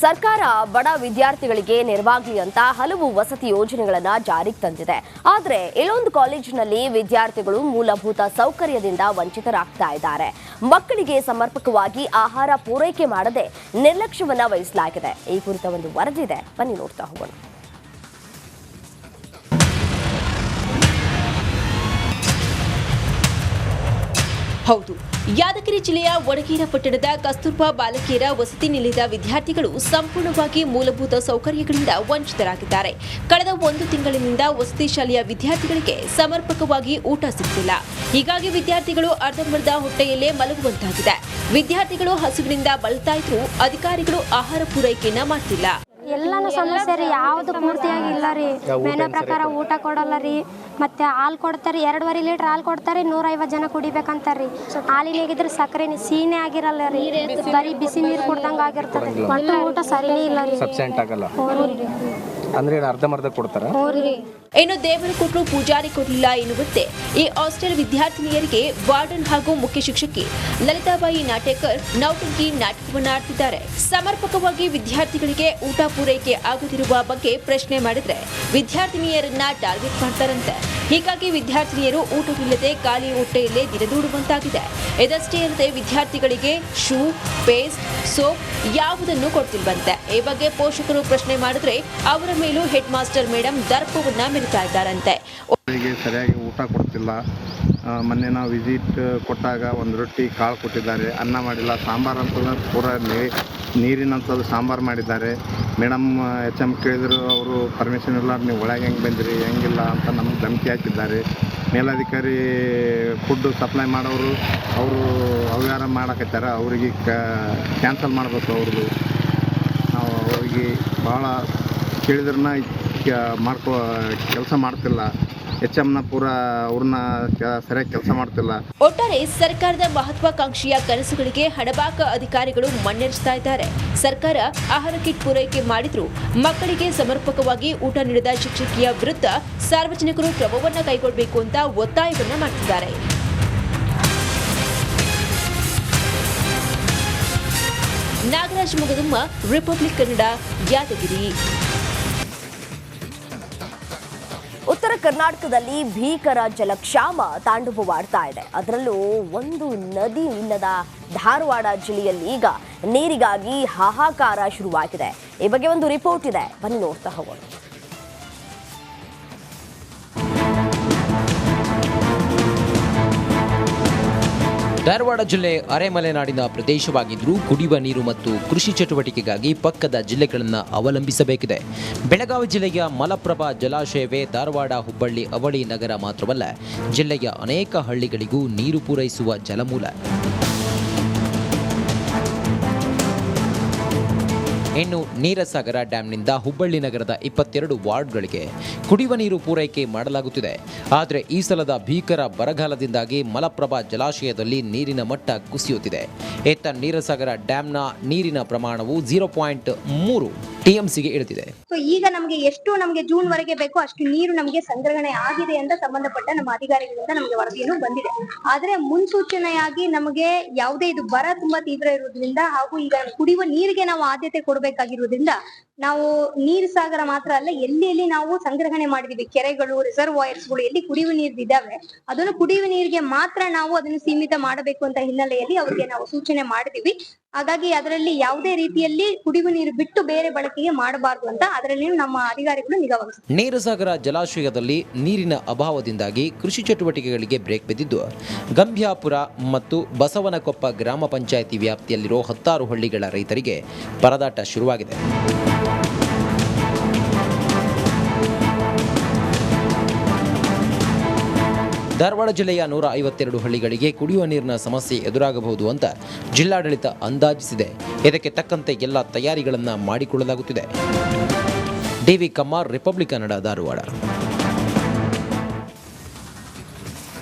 ಸರ್ಕಾರ ಬಡ ವಿದ್ಯಾರ್ಥಿಗಳಿಗೆ ನೆರವಾಗಲಿ ಅಂತ ಹಲವು ವಸತಿ ಯೋಜನೆಗಳನ್ನು ಜಾರಿಗೆ ತಂದಿದೆ. ಆದರೆ ಇಲ್ಲೊಂದು ಕಾಲೇಜಿನಲ್ಲಿ ವಿದ್ಯಾರ್ಥಿಗಳು ಮೂಲಭೂತ ಸೌಕರ್ಯದಿಂದ ವಂಚಿತರಾಗ್ತಾ ಇದ್ದಾರೆ. ಮಕ್ಕಳಿಗೆ ಸಮರ್ಪಕವಾಗಿ ಆಹಾರ ಪೂರೈಕೆ ಮಾಡದೆ ನಿರ್ಲಕ್ಷ್ಯವನ್ನ ವಹಿಸಲಾಗಿದೆ. ಈ ಕುರಿತ ಒಂದು ವರದಿ ಇದೆ, ಬನ್ನಿ ನೋಡ್ತಾ ಹೋಗೋಣ. ಹೌದು, ಯಾದಗಿರಿ ಜಿಲ್ಲೆಯ ವಡಗೇರ ಪಟ್ಟಣದ ಕಸ್ತೂರ್ಬಾ ಬಾಲಕಿಯರ ವಸತಿ ನಿಲಯದ ವಿದ್ಯಾರ್ಥಿಗಳು ಸಂಪೂರ್ಣವಾಗಿ ಮೂಲಭೂತ ಸೌಕರ್ಯಗಳಿಂದ ವಂಚಿತರಾಗಿದ್ದಾರೆ. ಕಳೆದ 1 ತಿಂಗಳಿನಿಂದ ವಸತಿ ಶಾಲೆಯ ವಿದ್ಯಾರ್ಥಿಗಳಿಗೆ ಸಮರ್ಪಕವಾಗಿ ಊಟ ಸಿಗುತ್ತಿಲ್ಲ. ಹೀಗಾಗಿ ವಿದ್ಯಾರ್ಥಿಗಳು ಅರ್ಧಂಬರ್ಧ ಹೊಟ್ಟೆಯಲ್ಲೇ ಮಲಗುವಂತಾಗಿದೆ. ವಿದ್ಯಾರ್ಥಿಗಳು ಹಸಿವಿನಿಂದ ಬಳಲ್ತಾ ಇದ್ರೂ ಅಧಿಕಾರಿಗಳು ಆಹಾರ ಪೂರೈಕೆಯನ್ನ ಮಾಡ್ತಿಲ್ಲ. ಎಲ್ಲಾನು ಸಮಸ್ಯೆ ರೀ, ಯಾವುದು ಪೂರ್ತಿಯಾಗಿ ಇಲ್ಲ ರೀ. ಮೆನು ಪ್ರಕಾರ ಊಟ ಕೊಡಲ್ಲ ರೀ. ಮತ್ತೆ ಹಾಲು ಕೊಡ್ತಾರೆ, 2.5 ಲೀಟರ್ ಹಾಲು ಕೊಡ್ತಾರೆ, 150 ಜನ ಕುಡಿಬೇಕಂತಾರ್ರಿ. ಹಾಲಿನಾಗಿದ್ರೆ ಸಕ್ಕರೆ ಸೀನೇ ಆಗಿರಲ್ಲ ರೀ, ಬರೀ ಬಿಸಿ ನೀರು ಕುಡ್ದಂಗ ಆಗಿರ್ತದೆ. ಒಟ್ಟು ಊಟ ಸರಿನೇ ಇಲ್ಲ ರೀ. ಅಂದ್ರೆ ಅರ್ಧಂಬರ್ಧ ಕೊಡ್ತಾರ. ಇನ್ನು ದೇವರು ಕೊಟ್ಟರು ಪೂಜಾರಿ ಕೊಡಲಿಲ್ಲ ಎನ್ನುವಂತೆ ಈ ಹಾಸ್ಟೆಲ್ ವಿದ್ಯಾರ್ಥಿನಿಯರಿಗೆ ವಾರ್ಡನ್ ಹಾಗೂ ಮುಖ್ಯ ಶಿಕ್ಷಕಿ ಲಲಿತಾಬಾಯಿ ನಾಟೇಕರ್ ನೌಟಂಕಿ ನಾಟಕವನ್ನು ಆಡ್ತಿದ್ದಾರೆ. ಸಮರ್ಪಕವಾಗಿ ವಿದ್ಯಾರ್ಥಿಗಳಿಗೆ ಊಟ ಪೂರೈಕೆ ಆಗುತ್ತಿರುವ ಬಗ್ಗೆ ಪ್ರಶ್ನೆ ಮಾಡಿದ್ರೆ ವಿದ್ಯಾರ್ಥಿನಿಯರನ್ನ ಟಾರ್ಗೆಟ್ ಮಾಡ್ತಾರಂತೆ. ಹೀಗಾಗಿ ವಿದ್ಯಾರ್ಥಿನಿಯರು ಊಟವಿಲ್ಲದೆ ಖಾಲಿ ಹೊಟ್ಟೆಯಲ್ಲೇ ದಿನದೂಡುವಂತಾಗಿದೆ. ಇದಷ್ಟೇ ಅಲ್ಲದೆ ವಿದ್ಯಾರ್ಥಿಗಳಿಗೆ ಶೂ, ಪೇಸ್ಟ್, ಸೋಪ್ ಯಾವುದನ್ನು ಕೊಡ್ತಿಲ್ವಂತೆ. ಈ ಬಗ್ಗೆ ಪೋಷಕರು ಪ್ರಶ್ನೆ ಮಾಡಿದ್ರೆ ಅವರ ಮೇಲೂ ಹೆಡ್ ಮಾಸ್ಟರ್ ಮೇಡಮ್ ದರ್ಪವನ್ನ ಮೆರಿತಾ ಇದ್ದಾರಂತೆ. ಸರಿಯಾಗಿ ಊಟ ಕೊಡ್ತಿಲ್ಲ. ಮೊನ್ನೆ ನಾವು ವಿಸಿಟ್ ಕೊಟ್ಟಾಗ ಒಂದು ರೊಟ್ಟಿ ಕಾಳು ಕೊಟ್ಟಿದ್ದಾರೆ, ಅನ್ನ ಮಾಡಿಲ್ಲ. ಸಾಂಬಾರು ಅಂತ ಪೂರ ನೀರಿನಂಥದ್ದು ಸಾಂಬಾರು ಮಾಡಿದ್ದಾರೆ. ಮೇಡಮ್ HM ಕೇಳಿದ್ರು, ಅವರು ಪರ್ಮಿಷನ್ ಇಲ್ಲ, ನೀವು ಒಳಗೆ ಹೆಂಗೆ ಬಂದಿರಿ ಹೆಂಗಿಲ್ಲ ಅಂತ ನಮಗೆ ಧಮಕಿ ಹಾಕಿದ್ದಾರೆ. ಮೇಲಧಿಕಾರಿ ಫುಡ್ ಸಪ್ಲೈ ಮಾಡೋರು ಅವರು ಅವ್ಯವಹಾರ ಮಾಡಕತ್ತಾರೆ. ಅವರಿಗೆ ಕ್ಯಾನ್ಸಲ್ ಮಾಡಬೇಕು. ಅವ್ರದ್ದು ನಾವು ಅವ್ರಿಗೆ ಭಾಳ ಕೇಳಿದ್ರನ್ನ ಕೆಲಸ ಮಾಡ್ತಿಲ್ಲ. HMನ ಪೂರ ಅವ್ರನ್ನ ಸರಿಯಾಗಿ ಕೆಲಸ ಮಾಡ್ತಿಲ್ಲ. ಒಟ್ಟಾರೆ ಸರ್ಕಾರದ ಮಹತ್ವಾಕಾಂಕ್ಷೆಯ ಕನಸುಗಳಿಗೆ ಹಣಬಾಕ ಅಧಿಕಾರಿಗಳು ಮಣ್ಣೆರಚ್ತಾ ಇದ್ದಾರೆ. ಸರ್ಕಾರ ಆಹಾರ ಕಿಟ್ ಪೂರೈಕೆ ಮಾಡಿದ್ರೂ ಮಕ್ಕಳಿಗೆ ಸಮರ್ಪಕವಾಗಿ ಊಟ ನೀಡದ ಶಿಕ್ಷಕಿಯ ವಿರುದ್ಧ ಸಾರ್ವಜನಿಕರು ಕ್ರಮವನ್ನ ಕೈಗೊಳ್ಳಬೇಕು ಅಂತ ಒತ್ತಾಯವನ್ನ ಮಾಡ್ತಿದ್ದಾರೆ. ನಾಗರಾಜ್ ಮುಗದಮ್ಮ, ರಿಪಬ್ಲಿಕ್ ಕನ್ನಡ, ಯಾದಗಿರಿ. ಉತ್ತರ ಕರ್ನಾಟಕದಲ್ಲಿ ಭೀಕರ ಜಲಕ್ಷಾಮ ತಾಂಡವವಾಡ್ತಾ ಇದೆ. ಅದರಲ್ಲೂ ಒಂದು ನದಿ ಇಲ್ಲದ ಧಾರವಾಡ ಜಿಲ್ಲೆಯಲ್ಲಿ ಈಗ ನೀರಿಗಾಗಿ ಹಾಹಾಕಾರ ಶುರುವಾಗಿದೆ. ಈ ಬಗ್ಗೆ ಒಂದು ರಿಪೋರ್ಟ್ ಇದೆ, ಬನ್ನಿ ನೋಡ್ತಾ ಹೋಗೋಣ. ಧಾರವಾಡ ಜಿಲ್ಲೆ ಅರೆಮಲೆನಾಡಿನ ಪ್ರದೇಶವಾಗಿದ್ದರೂ ಕುಡಿಯುವ ನೀರು ಮತ್ತು ಕೃಷಿ ಚಟುವಟಿಕೆಗಾಗಿ ಪಕ್ಕದ ಜಿಲ್ಲೆಗಳನ್ನು ಅವಲಂಬಿಸಬೇಕಿದೆ. ಬೆಳಗಾವಿ ಜಿಲ್ಲೆಯ ಮಲಪ್ರಭಾ ಜಲಾಶಯವೇ ಧಾರವಾಡ, ಹುಬ್ಬಳ್ಳಿ, ಅವಳಿ ನಗರ ಮಾತ್ರವಲ್ಲ, ಜಿಲ್ಲೆಯ ಅನೇಕ ಹಳ್ಳಿಗಳಿಗೂ ನೀರು ಪೂರೈಸುವ ಜಲಮೂಲ. ಇನ್ನು ನೀರಸಾಗರ ಡ್ಯಾಂನಿಂದ ಹುಬ್ಬಳ್ಳಿ ನಗರದ 22 ವಾರ್ಡ್ಗಳಿಗೆ ಕುಡಿಯುವ ನೀರು ಪೂರೈಕೆ ಮಾಡಲಾಗುತ್ತಿದೆ. ಆದರೆ ಈ ಸಲದ ಭೀಕರ ಬರಗಾಲದಿಂದಾಗಿ ಮಲಪ್ರಭಾ ಜಲಾಶಯದಲ್ಲಿ ನೀರಿನ ಮಟ್ಟ ಕುಸಿಯುತ್ತಿದೆ. ಇತ್ತ ನೀರಸಾಗರ ಡ್ಯಾಂನ ನೀರಿನ ಪ್ರಮಾಣವು 0.3 TMCಗೆ ಇಳಿದಿದೆ. ಈಗ ನಮಗೆ ಜೂನ್ ವರೆಗೆ ಬೇಕು ಅಷ್ಟು ನೀರು ನಮಗೆ ಸಂಗ್ರಹಣೆ ಆಗಿದೆ ಅಂತ ಸಂಬಂಧಪಟ್ಟ ನಮ್ಮ ಅಧಿಕಾರಿಗಳಿಂದ ನಮಗೆ ವರದಿಯನ್ನು ಬಂದಿದೆ. ಆದ್ರೆ ಮುನ್ಸೂಚನೆಯಾಗಿ ನಮಗೆ ಯಾವುದೇ ಇದು ಬರ ತುಂಬಾ ತೀವ್ರ ಇರುವುದರಿಂದ ಹಾಗೂ ಈಗ ಕುಡಿಯುವ ನೀರಿಗೆ ನಾವು ಆದ್ಯತೆ ಕೊಡಬೇಕಾಗಿರುವುದರಿಂದ ನಾವು ನೀರು ಸಾಗರ ಮಾತ್ರ ಅಲ್ಲ, ಎಲ್ಲಿ ನಾವು ಸಂಗ್ರಹಣೆ ಮಾಡಿದೀವಿ ಕೆರೆಗಳು, ರಿಸರ್ವಾಯರ್ಸ್ಗಳು ಎಲ್ಲಿ ಕುಡಿಯುವ ನೀರು ಇದಾವೆ ಅದನ್ನು ಕುಡಿಯುವ ನೀರಿಗೆ ಮಾತ್ರ ನಾವು ಅದನ್ನು ಸೀಮಿತ ಮಾಡಬೇಕು ಅಂತ ಹಿನ್ನೆಲೆಯಲ್ಲಿ ಅವರಿಗೆ ನಾವು ಸೂಚನೆ ಮಾಡಿದೀವಿ. ಹಾಗಾಗಿ ಅದರಲ್ಲಿ ಯಾವುದೇ ರೀತಿಯಲ್ಲಿ ಕುಡಿಯುವ ನೀರು ಬಿಟ್ಟು ಬೇರೆ ಬಳಕೆಗೆ ಮಾಡಬಾರದು ಅಂತ ಅದರಲ್ಲಿ ನಮ್ಮ ಅಧಿಕಾರಿಗಳು ನಿಗಾ ವಹಿಸಿದ್ದಾರೆ. ನೀರಸಾಗರ ಜಲಾಶಯದಲ್ಲಿ ನೀರಿನ ಅಭಾವದಿಂದಾಗಿ ಕೃಷಿ ಚಟುವಟಿಕೆಗಳಿಗೆ ಬ್ರೇಕ್ ಬಿದ್ದಿದ್ದು ಗಂಭ್ಯಾಪುರ ಮತ್ತು ಬಸವನಕೊಪ್ಪ ಗ್ರಾಮ ಪಂಚಾಯಿತಿ ವ್ಯಾಪ್ತಿಯಲ್ಲಿರೋ 10 ಹಳ್ಳಿಗಳ ರೈತರಿಗೆ ಪರದಾಟ ಶುರುವಾಗಿದೆ. ಧಾರವಾಡ ಜಿಲ್ಲೆಯ 152 ಹಳ್ಳಿಗಳಿಗೆ ಕುಡಿಯುವ ನೀರಿನ ಸಮಸ್ಯೆ ಎದುರಾಗಬಹುದು ಅಂತ ಜಿಲ್ಲಾಡಳಿತ ಅಂದಾಜಿಸಿದೆ. ಇದಕ್ಕೆ ತಕ್ಕಂತೆ ಎಲ್ಲ ತಯಾರಿಗಳನ್ನು ಮಾಡಿಕೊಳ್ಳಲಾಗುತ್ತಿದೆ. DV Kammar, republic Kannada, Dharwad.